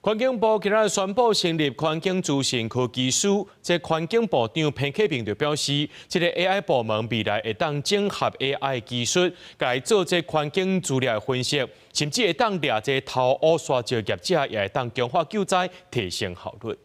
环境部今日宣布成立环境资讯科技署，这环境部长潘启明就表示，这个 AI 部门未来会当整合 AI 技术，来做这环境资料分析，甚至会当掠这偷污沙石业者，也会当强化救灾，提升效率。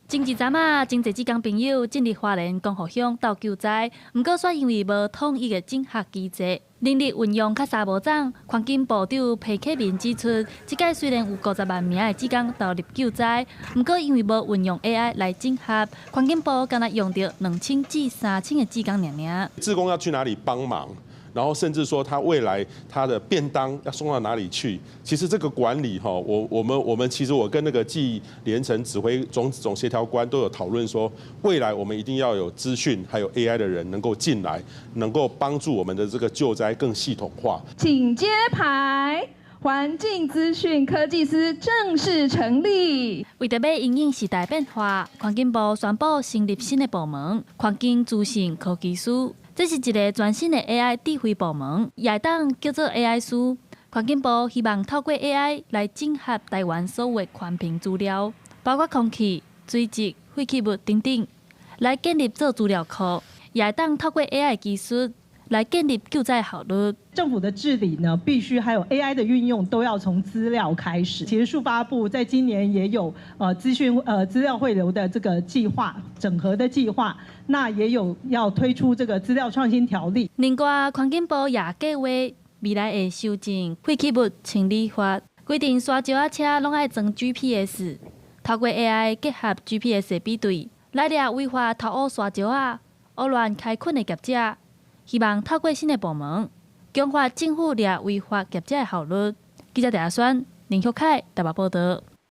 前一阵啊，真侪志工朋友进入花莲光复乡斗救灾，不过却因为无统一的整合机制，人力运用较三无长。环境部长裴启明指出，这届虽然有50万名的志工投入救灾，不过因为无运用 AI 来整合，环境部敢若用到2000至3000的志工尔。志工要去哪里帮忙？然后甚至说他未来他的便当要送到哪里去？其实这个管理哈，我们其实我跟那个暨联城指挥总协调官都有讨论说，未来我们一定要有资讯还有 AI 的人能够进来，能够帮助我们的这个救灾更系统化。请揭牌。环境资讯科技司正式成立。为着要因应时代变化，环境部宣布成立新的部门——环境资讯科技署。这是一个全新的 AI 智慧部门，也会当叫做 AI 署。环境部希望透过 AI 来整合台湾所有的环评资料，包括空气、水质、废弃物等等，来建立做资料库，也会当透过 AI 技术来建立救灾效率。政府的治理呢，必须还有 AI 的运用，都要从资料开始。其实数发部在今年也有资料汇流的这个计划，整合的计划，那也有要推出这个资料创新条例。另外，环境部也计划未来会修正废弃物清理法，规定沙石仔车拢爱装 GPS， 透过 AI 结合 GPS 的比对，来抓违法偷污沙石仔、污乱开垦的业者。希望透过新的部门，强化政府抓违法业者的效率。记者陈阿轩、林秀凯台北报道。